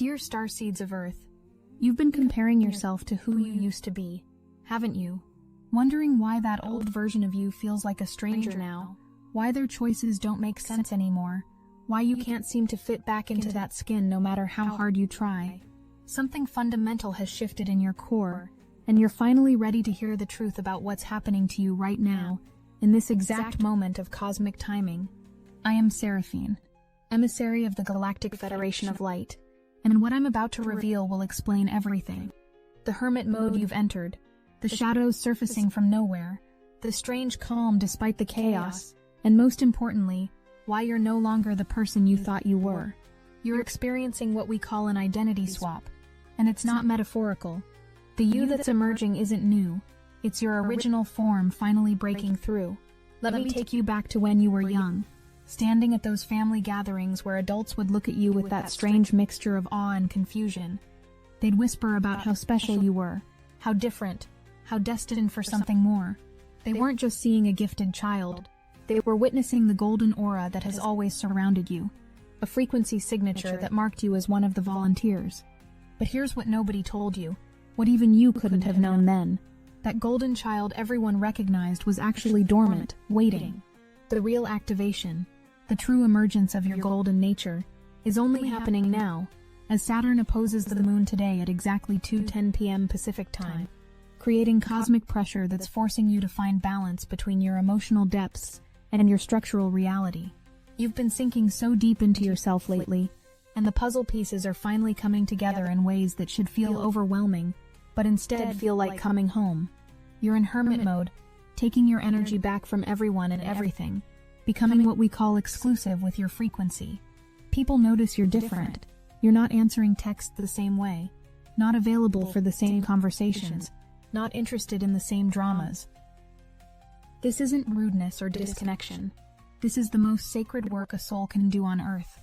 Dear Starseeds of Earth, you've been comparing yourself to who you used to be, haven't you? Wondering why that old version of you feels like a stranger now, why their choices don't make sense anymore, why you can't seem to fit back into that skin no matter how hard you try. Something fundamental has shifted in your core, and you're finally ready to hear the truth about what's happening to you right now, in this exact moment of cosmic timing. I am Seraphine, emissary of the Galactic Federation of Light, and what I'm about to reveal will explain everything. The hermit mode you've entered, the shadows surfacing from nowhere, the strange calm despite the chaos, and most importantly, why you're no longer the person you thought you were. You're experiencing what we call an identity swap, and it's not metaphorical. The you that's emerging isn't new, it's your original form finally breaking through. Let me take you back to when you were young, standing at those family gatherings where adults would look at you with that strange mixture of awe and confusion. They'd whisper about how special you were, how different, how destined for something more. They weren't just seeing a gifted child, they were witnessing the golden aura that has always surrounded you, a frequency signature that marked you as one of the volunteers. But here's what nobody told you, what even you couldn't have known then. That golden child everyone recognized was actually dormant, waiting. The real activation, the true emergence of your golden nature, is only happening now, as Saturn opposes the moon today at exactly 2:10 p.m. Pacific time, creating cosmic pressure that's forcing you to find balance between your emotional depths and your structural reality. You've been sinking so deep into yourself lately, and the puzzle pieces are finally coming together in ways that should feel overwhelming, but instead feel like coming home. You're in hermit mode, taking your energy back from everyone and everything, becoming what we call exclusive with your frequency. People notice you're different. You're not answering texts the same way, not available for the same conversations, not interested in the same dramas. This isn't rudeness or disconnection. This is the most sacred work a soul can do on Earth.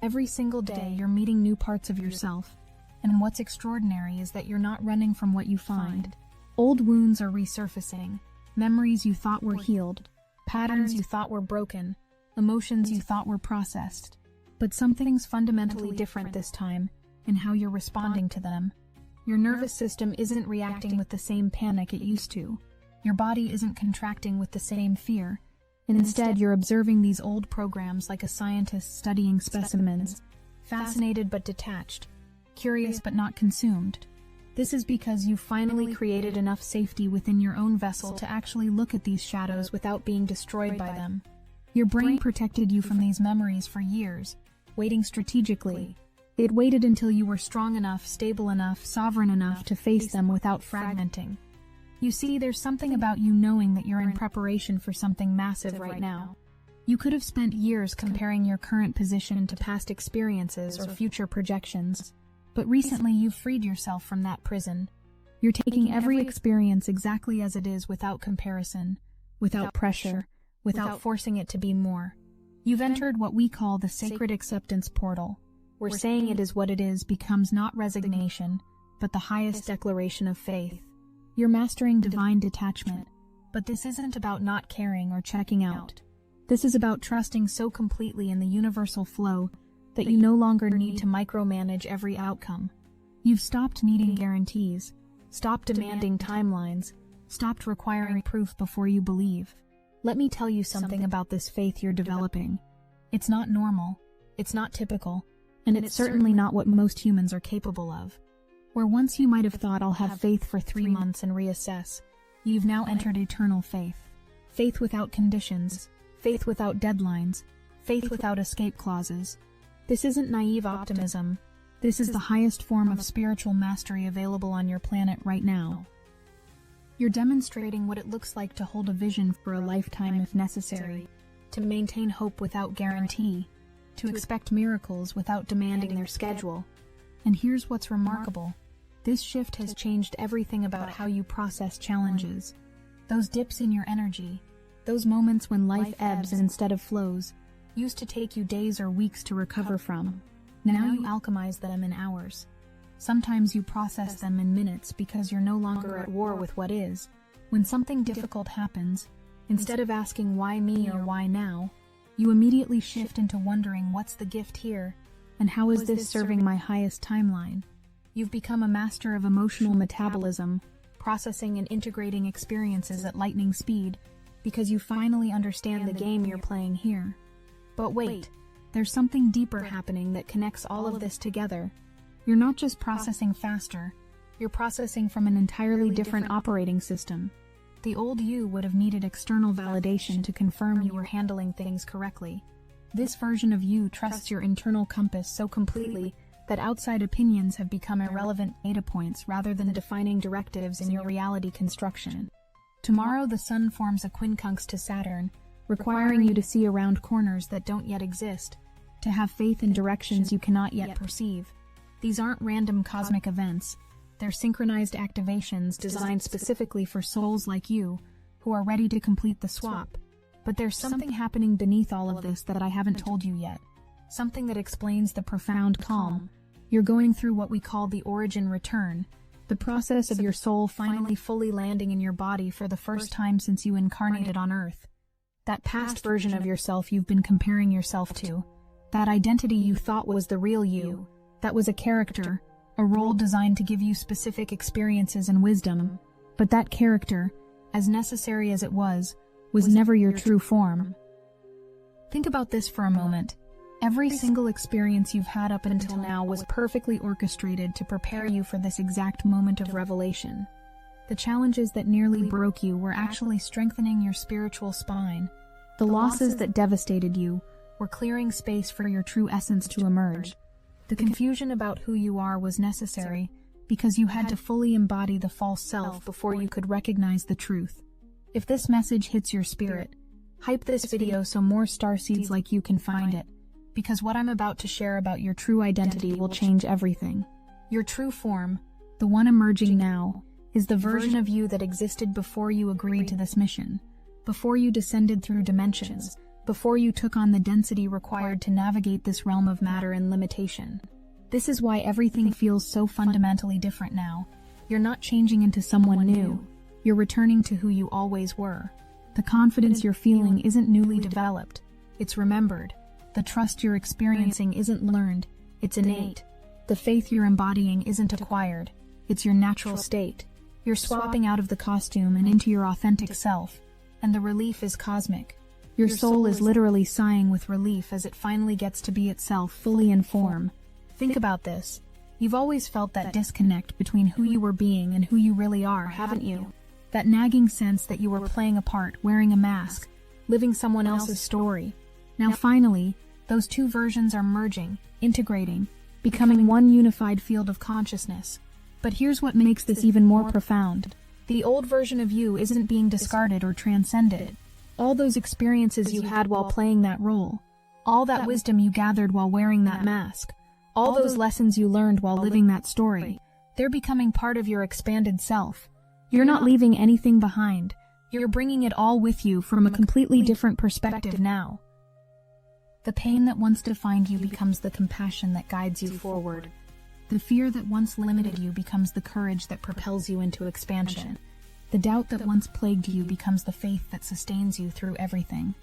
Every single day you're meeting new parts of yourself, and what's extraordinary is that you're not running from what you find. Old wounds are resurfacing, memories you thought were healed, patterns you thought were broken, emotions you thought were processed. But something's fundamentally different this time, in how you're responding to them. Your nervous system isn't reacting with the same panic it used to. Your body isn't contracting with the same fear, and instead you're observing these old programs like a scientist studying specimens, fascinated but detached, curious but not consumed. This is because you've finally created enough safety within your own vessel to actually look at these shadows without being destroyed by them. Your brain protected you from these memories for years, waiting strategically. It waited until you were strong enough, stable enough, sovereign enough to face them without fragmenting. You see, there's something about you knowing that you're in preparation for something massive right now. You could have spent years comparing your current position to past experiences or future projections, but recently you've freed yourself from that prison. You're taking every experience exactly as it is without comparison, without pressure, without forcing it to be more. You've entered what we call the sacred acceptance portal, where saying it is what it is becomes not resignation, but the highest declaration of faith. You're mastering divine detachment, but this isn't about not caring or checking out. This is about trusting so completely in the universal flow that you no longer need to micromanage every outcome. You've stopped needing guarantees, stopped demanding timelines, stopped requiring proof before you believe. Let me tell you something about this faith you're developing. It's not normal, it's not typical, and it's certainly not what most humans are capable of. Where once you might have thought I'll have faith for 3 months and reassess, you've now entered eternal faith. Faith without conditions, faith without deadlines, faith without escape clauses. This isn't naive optimism. This is the highest form of spiritual mastery available on your planet right now. You're demonstrating what it looks like to hold a vision for a lifetime if necessary, to maintain hope without guarantee, to expect miracles without demanding their schedule. And here's what's remarkable. This shift has changed everything about how you process challenges. Those dips in your energy, those moments when life ebbs instead of flows, used to take you days or weeks to recover from. Now you alchemize them in hours. Sometimes you process them in minutes because you're no longer at war with what is. When something difficult happens, instead of asking why me or why now, you immediately shift into wondering what's the gift here, And how is this serving my highest timeline? You've become a master of emotional metabolism, processing and integrating experiences at lightning speed, because you finally understand the game you're playing here. But wait, there's something deeper happening that connects all of this together. You're not just processing faster, you're processing from an entirely different operating system. The old you would have needed external validation to confirm you were handling things correctly. This version of you trusts your internal compass so completely that outside opinions have become irrelevant data points rather than defining directives in your reality construction. Tomorrow the sun forms a quincunx to Saturn, requiring you to see around corners that don't yet exist, to have faith in directions you cannot yet perceive. These aren't random cosmic events. They're synchronized activations designed specifically for souls like you, who are ready to complete the swap. But there's something happening beneath all of this that I haven't told you yet. Something that explains the profound calm. You're going through what we call the origin return, the process of your soul finally fully landing in your body for the first time since you incarnated on Earth. That past version of yourself you've been comparing yourself to, that identity you thought was the real you, that was a character, a role designed to give you specific experiences and wisdom, but that character, as necessary as it was never your true form. Think about this for a moment. Every single experience you've had up until now was perfectly orchestrated to prepare you for this exact moment of revelation. The challenges that nearly broke you were actually strengthening your spiritual spine. The losses that devastated you were clearing space for your true essence to emerge. The confusion about who you are was necessary because you had to fully embody the false self before you could recognize the truth. If this message hits your spirit, hype this video so more starseeds like you can find it, because what I'm about to share about your true identity will change everything. Your true form, the one emerging now, is the version of you that existed before you agreed to this mission, before you descended through dimensions, before you took on the density required to navigate this realm of matter and limitation. This is why everything feels so fundamentally different now. You're not changing into someone new. You're returning to who you always were. The confidence you're feeling isn't newly developed. It's remembered. The trust you're experiencing isn't learned. It's innate. The faith you're embodying isn't acquired. It's your natural state. You're swapping out of the costume and into your authentic self. And the relief is cosmic. Your soul is literally sighing with relief as it finally gets to be itself fully in form. Think about this. You've always felt that disconnect between who you were being and who you really are, haven't you? That nagging sense that you were playing a part, wearing a mask, living someone else's story. Now finally, those two versions are merging, integrating, becoming one unified field of consciousness. But here's what makes this even more profound. The old version of you isn't being discarded or transcended. All those experiences you had while playing that role, all that wisdom you gathered while wearing that mask, all those lessons you learned while living that story, they're becoming part of your expanded self. You're not leaving anything behind. You're bringing it all with you from a completely different perspective now. The pain that once defined you becomes the compassion that guides you forward. The fear that once limited you becomes the courage that propels you into expansion. The doubt that once plagued you becomes the faith that sustains you through everything.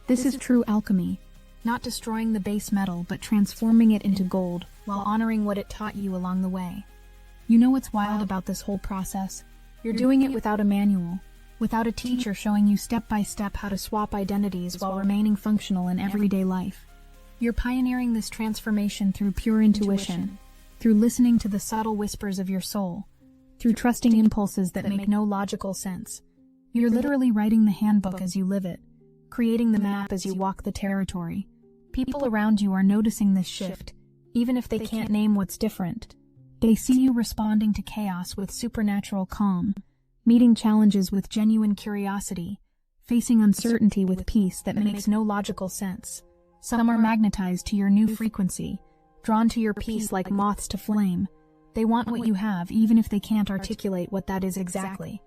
This is true alchemy, not destroying the base metal but transforming it into gold while honoring what it taught you along the way. You know what's wild about this whole process? You're doing it without a manual, without a teacher showing you step by step how to swap identities while remaining functional in everyday life. You're pioneering this transformation through pure intuition, through listening to the subtle whispers of your soul, through trusting impulses that make no logical sense. You're literally writing the handbook as you live it, creating the map as you walk the territory. People around you are noticing this shift, even if they can't name what's different. They see you responding to chaos with supernatural calm, meeting challenges with genuine curiosity, facing uncertainty with peace that makes no logical sense. Some are magnetized to your new frequency, drawn to your peace like moths to flame. They want what you have even if they can't articulate what that is exactly.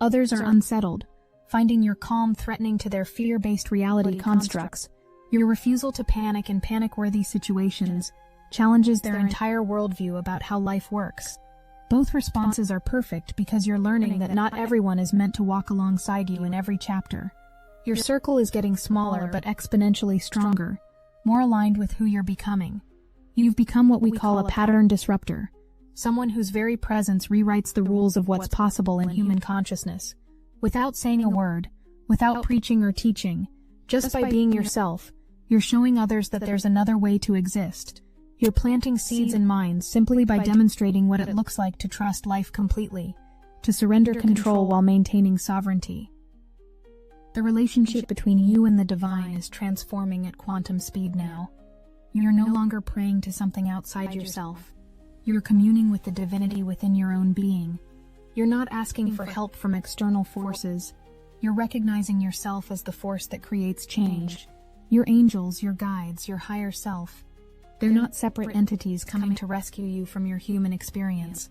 Others are unsettled, finding your calm threatening to their fear-based reality constructs. Your refusal to panic in panic-worthy situations challenges their entire worldview about how life works. Both responses are perfect because you're learning that not everyone is meant to walk alongside you in every chapter. Your circle is getting smaller but exponentially stronger, more aligned with who you're becoming. You've become what we call a pattern disruptor, someone whose very presence rewrites the rules of what's possible in human consciousness. Without saying a word, without preaching or teaching, just by being yourself, you're showing others that there's another way to exist. You're planting seeds in minds simply by demonstrating what it looks like to trust life completely, to surrender control while maintaining sovereignty. The relationship between you and the divine is transforming at quantum speed now. You're no longer praying to something outside yourself. You're communing with the divinity within your own being. You're not asking for help from external forces. You're recognizing yourself as the force that creates change. Your angels, your guides, your higher self. They're not separate entities coming to rescue you from your human experience.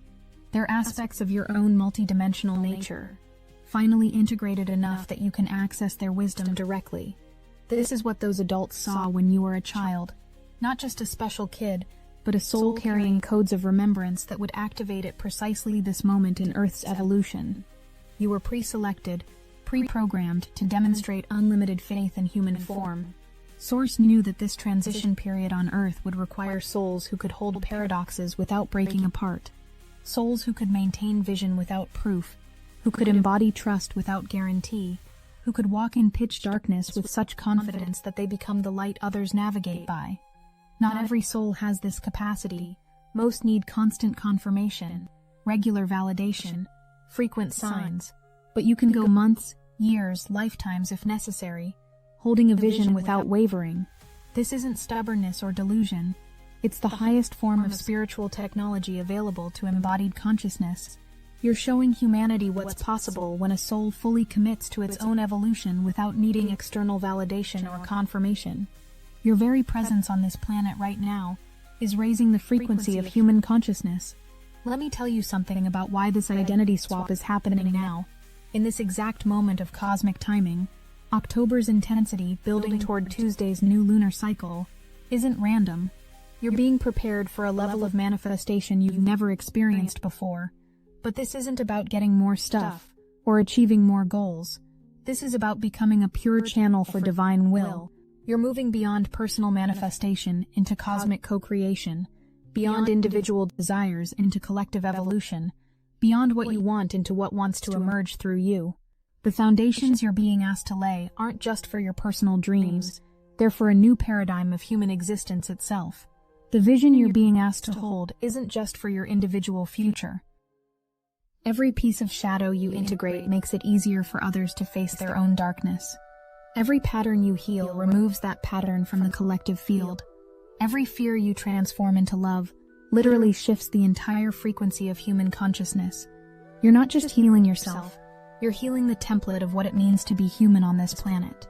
They're aspects of your own multidimensional nature, finally integrated enough that you can access their wisdom directly. This is what those adults saw when you were a child. Not just a special kid, but a soul carrying codes of remembrance that would activate at precisely this moment in Earth's evolution. You were pre-selected, pre-programmed to demonstrate unlimited faith in human form. Source knew that this transition period on Earth would require souls who could hold paradoxes without breaking apart. Souls who could maintain vision without proof, who could embody trust without guarantee, who could walk in pitch darkness with such confidence that they become the light others navigate by. Not every soul has this capacity. Most need constant confirmation, regular validation, frequent signs. But you can go months, years, lifetimes if necessary, holding a vision without wavering. This isn't stubbornness or delusion. It's the highest form of spiritual technology available to embodied consciousness. You're showing humanity what's possible when a soul fully commits to its own evolution without needing external validation or confirmation. Your very presence on this planet right now is raising the frequency of human consciousness. Let me tell you something about why this identity swap is happening now. In this exact moment of cosmic timing, October's intensity building toward Tuesday's new lunar cycle isn't random. You're being prepared for a level of manifestation you've never experienced before. But this isn't about getting more stuff or achieving more goals. This is about becoming a pure channel for divine will. You're moving beyond personal manifestation into cosmic co-creation, beyond individual desires into collective evolution, beyond what you want into what wants to emerge through you. The foundations you're being asked to lay aren't just for your personal dreams, they're for a new paradigm of human existence itself. The vision you're being asked to hold isn't just for your individual future. Every piece of shadow you integrate makes it easier for others to face their own darkness. Every pattern you heal removes that pattern from the collective field. Every fear you transform into love literally shifts the entire frequency of human consciousness. You're not just healing yourself, you're healing the template of what it means to be human on this planet.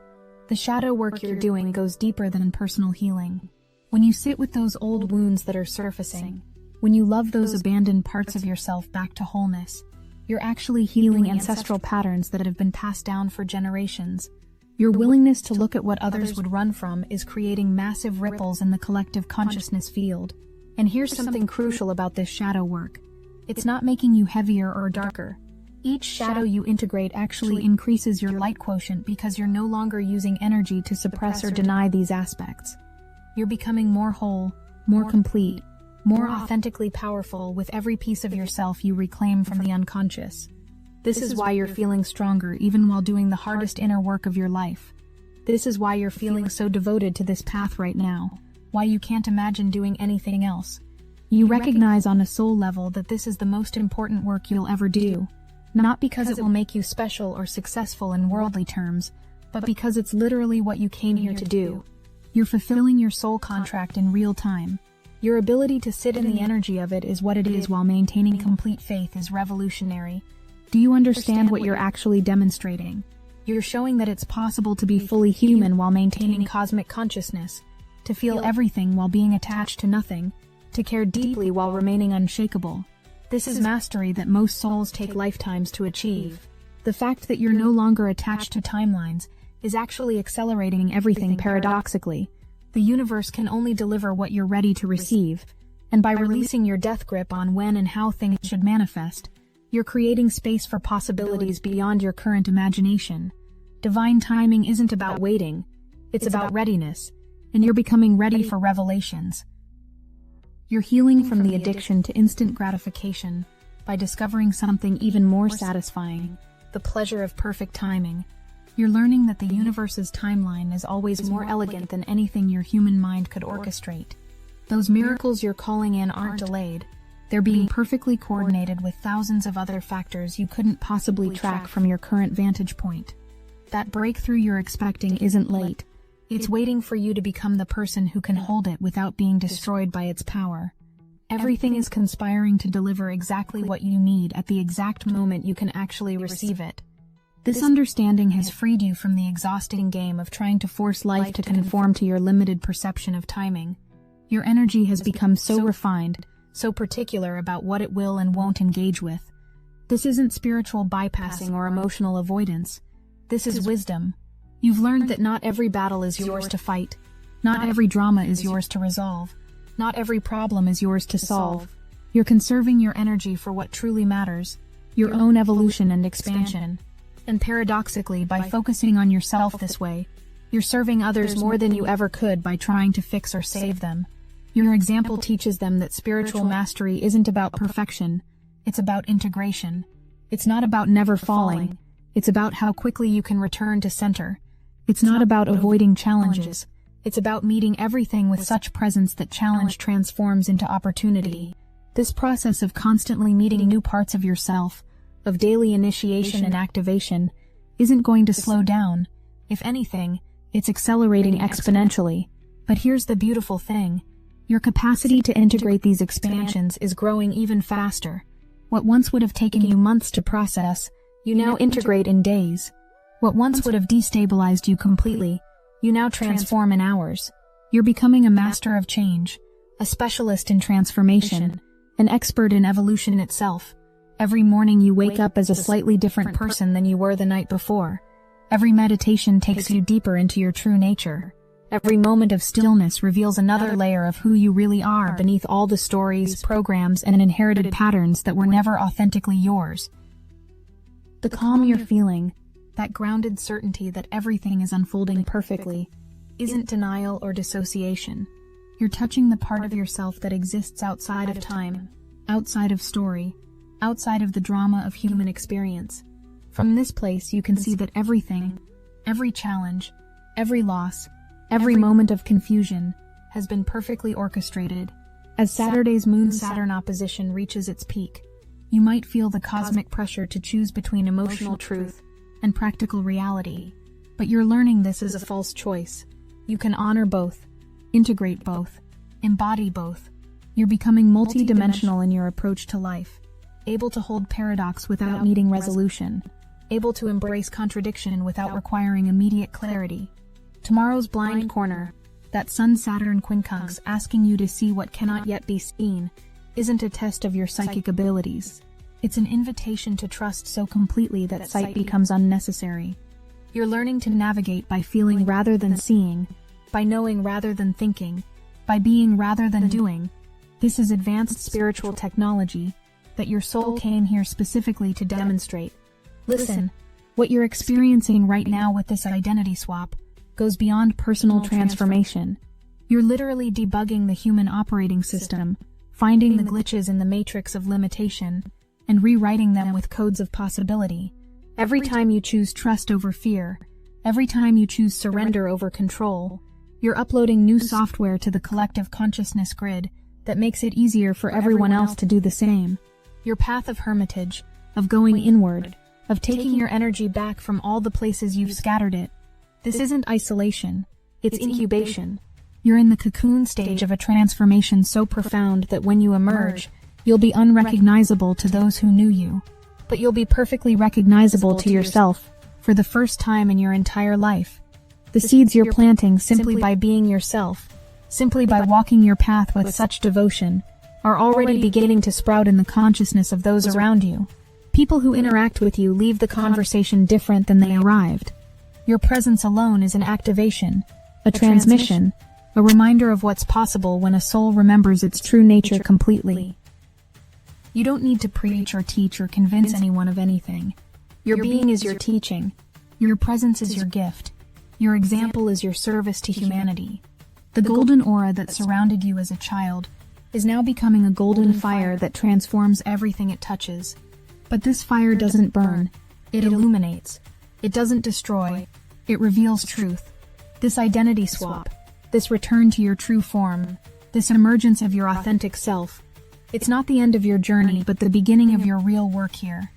The shadow work you're doing goes deeper than personal healing. When you sit with those old wounds that are surfacing, when you love those abandoned parts of yourself back to wholeness, you're actually healing ancestral patterns that have been passed down for generations. Your willingness to look at what others would run from is creating massive ripples in the collective consciousness field. And here's something crucial about this shadow work. It's not making you heavier or darker. Each shadow you integrate actually increases your light quotient because you're no longer using energy to suppress or deny these aspects. You're becoming more whole, more complete, more authentically powerful with every piece of yourself you reclaim from the unconscious. This is why you're feeling stronger even while doing the hardest inner work of your life. This is why you're feeling so devoted to this path right now, why you can't imagine doing anything else. You recognize on a soul level that this is the most important work you'll ever do, not because it will make you special or successful in worldly terms, but because it's literally what you came here to do. You're fulfilling your soul contract in real time. Your ability to sit in the energy of it is what it is while maintaining complete faith is revolutionary. Do you understand what you're actually demonstrating? You're showing that it's possible to be fully human while maintaining cosmic consciousness, to feel everything while being attached to nothing, to care deeply while remaining unshakable. This is mastery that most souls take lifetimes to achieve. The fact that you're no longer attached to timelines is actually accelerating everything paradoxically. The universe can only deliver what you're ready to receive, and by releasing your death grip on when and how things should manifest, you're creating space for possibilities beyond your current imagination. Divine timing isn't about waiting, it's about readiness, and you're becoming ready for revelations. You're healing from the addiction to instant gratification by discovering something even more satisfying, the pleasure of perfect timing. You're learning that the universe's timeline is always more elegant than anything your human mind could orchestrate. Those miracles you're calling in aren't delayed. They're being perfectly coordinated with thousands of other factors you couldn't possibly track from your current vantage point. That breakthrough you're expecting isn't late. It's waiting for you to become the person who can hold it without being destroyed by its power. Everything is conspiring to deliver exactly what you need at the exact moment you can actually receive it. This understanding has freed you from the exhausting game of trying to force life to conform to your limited perception of timing. Your energy has become so refined, so particular about what it will and won't engage with. This isn't spiritual bypassing or emotional avoidance. This is wisdom. You've learned that not every battle is yours to fight. Not every drama is yours to resolve. Not every problem is yours to solve. You're conserving your energy for what truly matters, your own evolution and expansion. And paradoxically, by focusing on yourself this way, you're serving others more than you ever could by trying to fix or save them. Your example teaches them that spiritual mastery isn't about perfection, it's about integration. It's not about never falling, it's about how quickly you can return to center. It's not about avoiding challenges, it's about meeting everything with such presence that challenge transforms into opportunity. This process of constantly meeting new parts of yourself, of daily initiation and activation, isn't going to slow down. If anything, it's accelerating exponentially. But here's the beautiful thing. Your capacity to integrate these expansions is growing even faster. What once would have taken you months to process, you now integrate in days. What once would have destabilized you completely, you now transform in hours. You're becoming a master of change, a specialist in transformation, an expert in evolution itself. Every morning you wake up as a slightly different person than you were the night before. Every meditation takes you deeper into your true nature. Every moment of stillness reveals another layer of who you really are beneath all the stories, programs, and inherited patterns that were never authentically yours. The calm you're feeling, that grounded certainty that everything is unfolding perfectly, isn't denial or dissociation. You're touching the part of yourself that exists outside of time, outside of story, outside of the drama of human experience. From this place you can see that everything, every challenge, every loss, every moment of confusion has been perfectly orchestrated. As Saturday's Moon-Saturn opposition reaches its peak, you might feel the cosmic pressure to choose between emotional truth and practical reality. But you're learning this is a false choice. You can honor both, integrate both, embody both. You're becoming multi-dimensional in your approach to life, able to hold paradox without needing resolution, able to embrace contradiction without requiring immediate clarity. Tomorrow's blind corner, that Sun-Saturn quincunx asking you to see what cannot yet be seen, isn't a test of your psychic abilities. It's an invitation to trust so completely that sight becomes unnecessary. You're learning to navigate by feeling rather than seeing, by knowing rather than thinking, by being rather than doing. This is advanced spiritual technology that your soul came here specifically to demonstrate. Listen, what you're experiencing right now with this identity swap goes beyond personal transformation. You're literally debugging the human operating system, finding the glitches in the matrix of limitation, and rewriting them with codes of possibility. Every time you choose trust over fear, every time you choose surrender over control, you're uploading new software to the collective consciousness grid that makes it easier for everyone else to do the same. Your path of hermitage, of going inward, of taking your energy back from all the places you've scattered it. This isn't isolation, it's incubation. You're in the cocoon stage of a transformation so profound that when you emerge, you'll be unrecognizable to those who knew you. But you'll be perfectly recognizable to yourself for the first time in your entire life. The seeds you're planting simply by being yourself, simply by walking your path with such devotion, are already beginning to sprout in the consciousness of those around you. People who interact with you leave the conversation different than they arrived. Your presence alone is an activation, a transmission, a reminder of what's possible when a soul remembers its true nature completely. You don't need to preach or teach or convince anyone of anything. Your being is your teaching. Your presence is your gift. Your example is your service to humanity. The golden aura that surrounded you as a child, is now becoming a golden fire that transforms everything it touches. But this fire doesn't burn, it illuminates. It doesn't destroy, it reveals truth. This identity swap, this return to your true form, this emergence of your authentic self, it's not the end of your journey but the beginning of your real work here.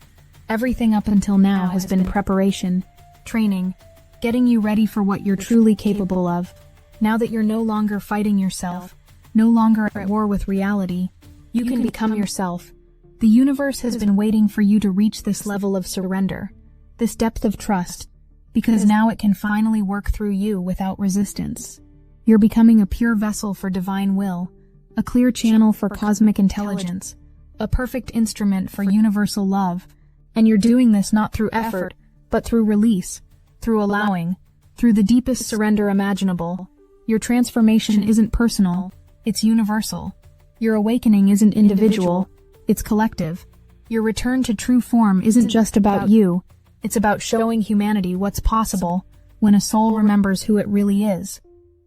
Everything up until now has been preparation, training, getting you ready for what you're truly capable of. Now that you're no longer fighting yourself, no longer at war with reality, you can become yourself. The universe has been waiting for you to reach this level of surrender, this depth of trust, because now it can finally work through you without resistance. You're becoming a pure vessel for divine will, a clear channel for cosmic intelligence, a perfect instrument for universal love, and you're doing this not through effort, but through release, through allowing, through the deepest surrender imaginable. Your transformation isn't personal, it's universal. Your awakening isn't individual, it's collective. Your return to true form isn't just about you, it's about showing humanity what's possible when a soul remembers who it really is.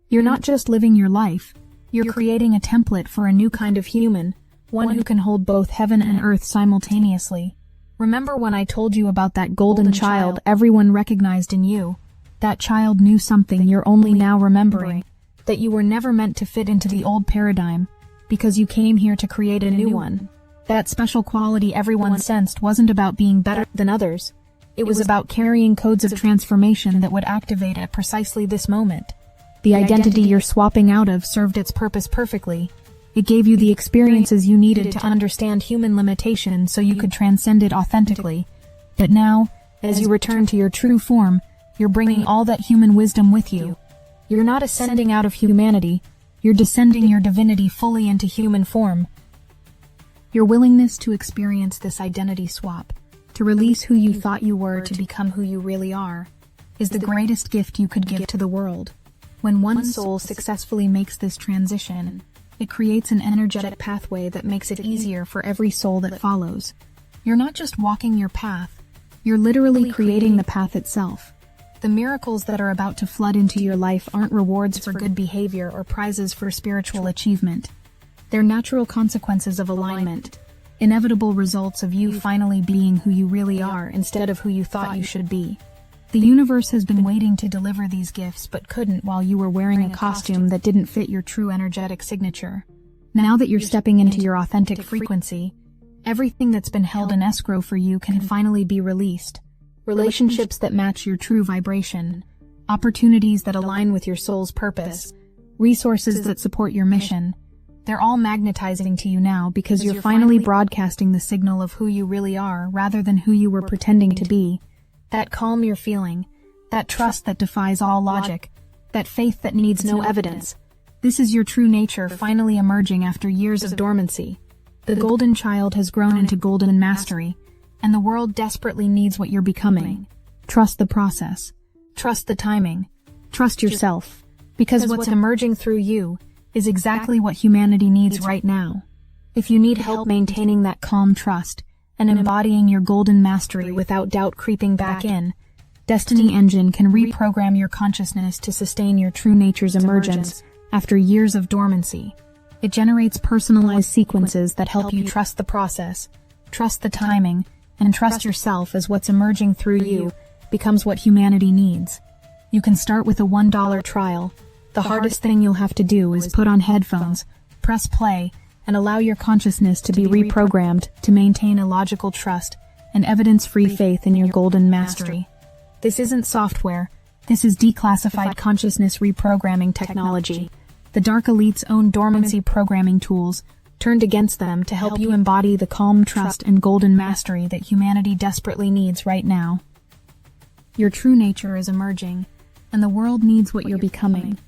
You're not just living your life, you're creating a template for a new kind of human, one who can hold both heaven and earth simultaneously. Remember when I told you about that golden child everyone recognized in you? That child knew something you're only now remembering, that you were never meant to fit into the old paradigm, because you came here to create a new one. That special quality everyone sensed wasn't about being better than others. It was about carrying codes of transformation that would activate at precisely this moment. The identity you're swapping out of served its purpose perfectly. It gave you the experiences you needed to understand human limitation so you could transcend it authentically. But now, as you return to your true form, you're bringing all that human wisdom with you. You're not ascending out of humanity, you're descending your divinity fully into human form. Your willingness to experience this identity swap, to release who you thought you were to become who you really are, is the greatest gift you could give to the world. When one soul successfully makes this transition, it creates an energetic pathway that makes it easier for every soul that follows. You're not just walking your path, you're literally creating the path itself. The miracles that are about to flood into your life aren't rewards for good behavior or prizes for spiritual achievement. They're natural consequences of alignment, inevitable results of you finally being who you really are instead of who you thought you should be. The universe has been waiting to deliver these gifts but couldn't while you were wearing a costume that didn't fit your true energetic signature. Now that you're stepping into your authentic frequency, everything that's been held in escrow for you can finally be released. Relationships that match your true vibration, opportunities that align with your soul's purpose, resources that support your mission. They're all magnetizing to you now because you're finally broadcasting the signal of who you really are rather than who you were pretending to be. That calm you're feeling, that trust that defies all logic, that faith that needs no evidence. This is your true nature finally emerging after years of dormancy. The golden child has grown into golden mastery, and the world desperately needs what you're becoming. Trust the process. Trust the timing. Trust yourself. Because what's emerging through you is exactly what humanity needs right now. If you need help maintaining that calm trust and embodying your golden mastery without doubt creeping back in, Destiny Engine can reprogram your consciousness to sustain your true nature's emergence after years of dormancy. It generates personalized sequences that help you trust the process, trust the timing, and trust yourself as what's emerging through you becomes what humanity needs. You can start with a $1 trial. The hardest thing you'll have to do is put on headphones, press play, and allow your consciousness to be reprogrammed to maintain a logical trust and evidence-free faith in your golden mastery. This isn't software, this is declassified consciousness reprogramming technology. The dark elite's own dormancy programming tools turned against them to help you embody the calm trust and golden mastery that humanity desperately needs right now. Your true nature is emerging, and the world needs what you're becoming.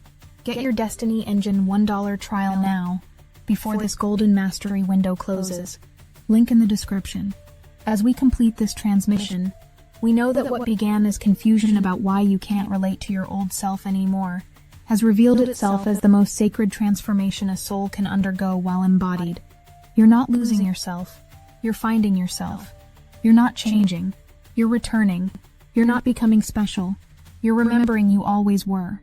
Get your Destiny Engine $1 trial now, before this golden mastery window closes. Link in the description. As we complete this transmission, we know that what began as confusion about why you can't relate to your old self anymore has revealed itself as the most sacred transformation a soul can undergo while embodied. You're not losing yourself. You're finding yourself. You're not changing. You're returning. You're not becoming special. You're remembering you always were.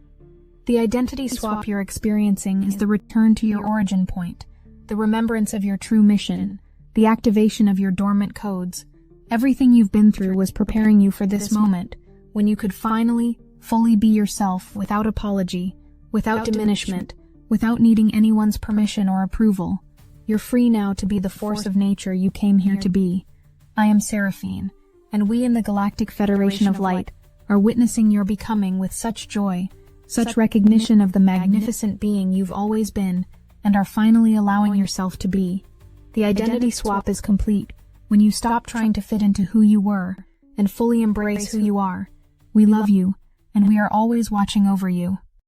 The identity swap you're experiencing is the return to your origin point, the remembrance of your true mission, the activation of your dormant codes. Everything you've been through was preparing you for this moment, when you could finally, fully be yourself without apology, without diminishment, without needing anyone's permission or approval. You're free now to be the force of nature you came here to be. I am Seraphine, and we in the Galactic Federation of Light are witnessing your becoming with such joy, such recognition of the magnificent being you've always been, and are finally allowing yourself to be. The identity swap is complete when you stop trying to fit into who you were and fully embrace who you are. We love you, and we are always watching over you.